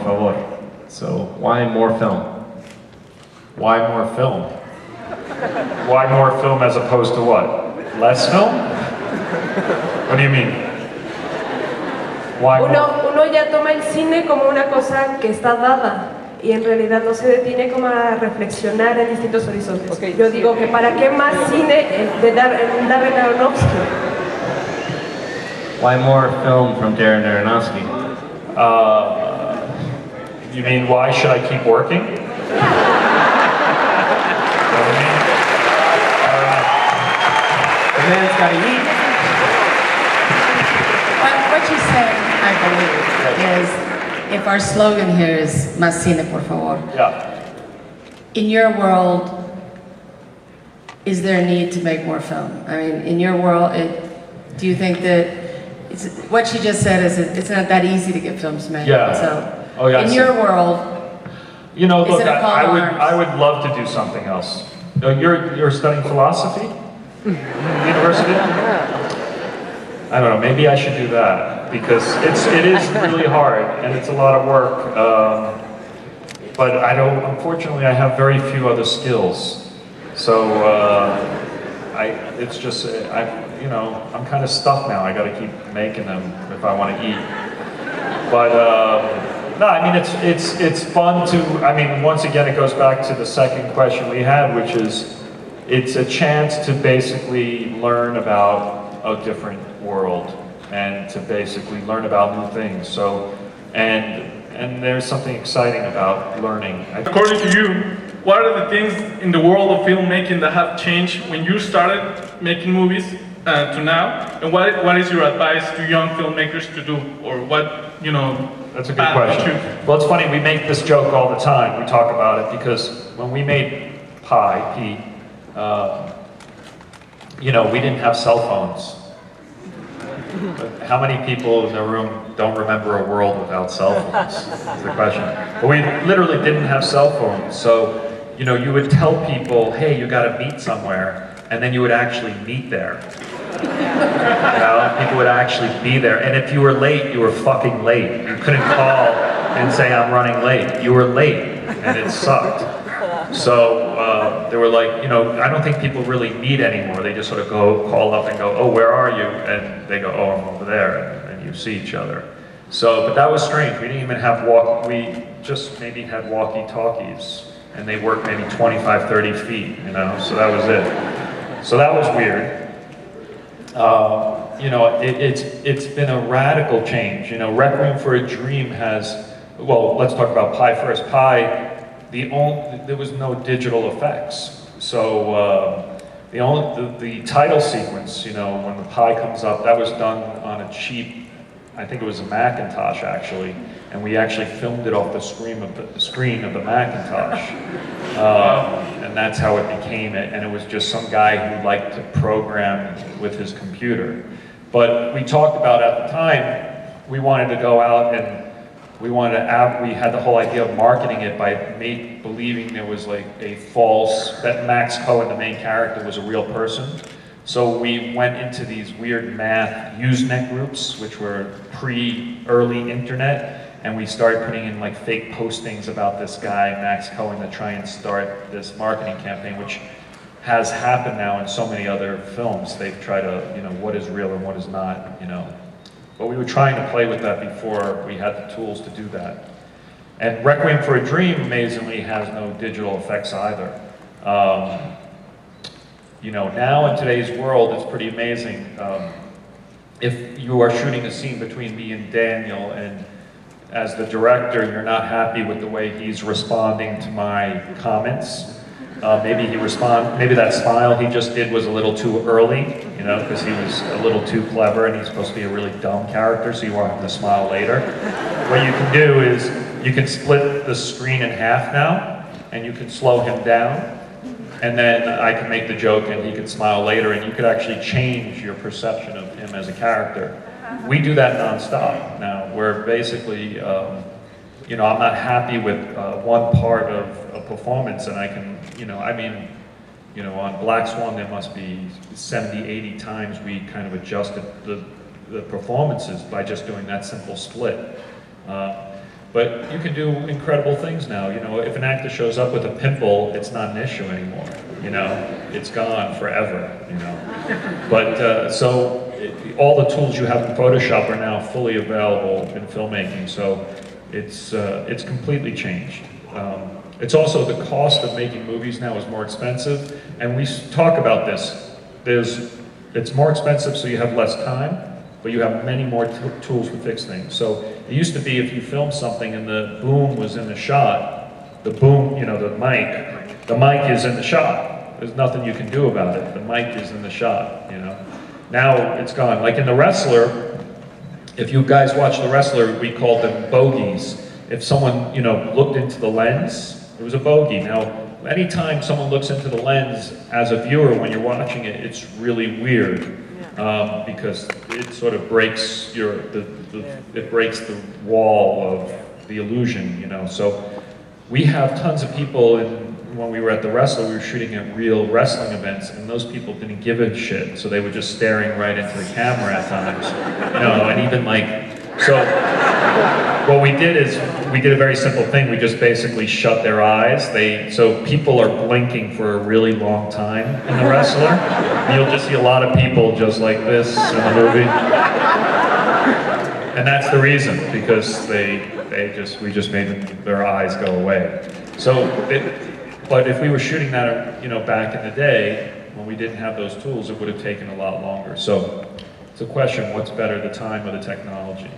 favor. So, why more film? Why more film? Why more film as opposed to what? Less film? What do you mean? Why more? Uno ya toma el cine como una cosa que está dada y en realidad no se detiene como a reflexionar en distintos horizontes. Okay. Yo digo que ¿para qué más cine de Darren Aronofsky? Why more film from Darren Aronofsky? You mean why should I keep working? The man's got to eat. What you said, I believe, is if our slogan here is más cine, por favor. Yeah. In your world, is there a need to make more film? I mean, in your world, do you think that what she just said is it's not that easy to get films made? Yeah. So, yeah, in your world, you know, look, is it a call to arms? I would love to do something else. You're studying philosophy? University? I don't know, maybe I should do that, because it is really hard, and it's a lot of work, but unfortunately I have very few other skills, so it's just, I'm kind of stuck now. I got to keep making them if I want to eat, but no, I mean, it's fun to, I mean, once again, it goes back to the second question we had, which is, it's a chance to basically learn about a different world and to basically learn about new things. So, and there's something exciting about learning. According to you, what are the things in the world of filmmaking that have changed when you started making movies to now? And what is your advice to young filmmakers to do, or what, That's a good question. Well, it's funny, we make this joke all the time. We talk about it because when we made Pi, we didn't have cell phones. But how many people in the room don't remember a world without cell phones? That's the question. But we literally didn't have cell phones. So, you would tell people, hey, you got to meet somewhere, and then you would actually meet there. People would actually be there. And if you were late, you were fucking late. You couldn't call and say, I'm running late. You were late, and it sucked. So they were like, I don't think people really meet anymore. They just sort of call up and go, oh, where are you? And they go, oh, I'm over there. And you see each other. So, but that was strange. We didn't even have we just maybe had walkie-talkies. And they worked maybe 25, 30 feet, so that was it. So that was weird. It's been a radical change. Requiem for a Dream has, well, let's talk about Pi first. Pi, there was no digital effects. So the title sequence, when the Pi comes up, that was done on a cheap, I think it was a Macintosh actually, and we actually filmed it off the screen of the Macintosh. And that's how it became it, and it was just some guy who liked to program with his computer. But we talked about at the time, we wanted to go out and we had the whole idea of marketing it by believing there was like that Max Cohen, the main character, was a real person. So we went into these weird math Usenet groups, which were early internet, and we started putting in like fake postings about this guy, Max Cohen, to try and start this marketing campaign, which has happened now in so many other films. They've tried to, what is real and what is not, But we were trying to play with that before we had the tools to do that. And Requiem for a Dream, amazingly, has no digital effects either. Now in today's world, it's pretty amazing. If you are shooting a scene between me and Daniel, and as the director, you're not happy with the way he's responding to my comments, maybe that smile he just did was a little too early, because he was a little too clever and he's supposed to be a really dumb character, so you want him to smile later. What you can do is, you can split the screen in half now, and you can slow him down, and then I can make the joke and he can smile later, and you could actually change your perception of him as a character. We do that nonstop now. We're basically, I'm not happy with one part of a performance, and I can, on Black Swan there must be 70, 80 times we kind of adjusted the performances by just doing that simple split. But you can do incredible things now. You know, if an actor shows up with a pimple, it's not an issue anymore. You know, it's gone forever. You know, but all the tools you have in Photoshop are now fully available in filmmaking. So it's completely changed. It's also the cost of making movies now is more expensive, and we talk about this. It's more expensive, so you have less time, but you have many more tools to fix things. So it used to be if you filmed something and the boom was in the shot, the boom, you know, the mic is in the shot. There's nothing you can do about it. The mic is in the shot, you know. Now it's gone. Like in The Wrestler, if you guys watch The Wrestler, we called them bogeys. If someone, you know, looked into the lens, it was a bogey. Now, anytime someone looks into the lens as a viewer when you're watching it, it's really weird because it sort of breaks it breaks the wall of the illusion, you know. So we have tons of people, when we were at The Wrestler, we were shooting at real wrestling events, and those people didn't give a shit, so they were just staring right into the camera at times, you know, and even like, so what we did is, we did a very simple thing. We just basically shut their eyes. So people are blinking for a really long time in The Wrestler. You'll just see a lot of people just like this in the movie. And that's the reason, because we just made their eyes go away. But if we were shooting that, you know, back in the day, when we didn't have those tools, it would have taken a lot longer. So it's a question, what's better, the time or the technology?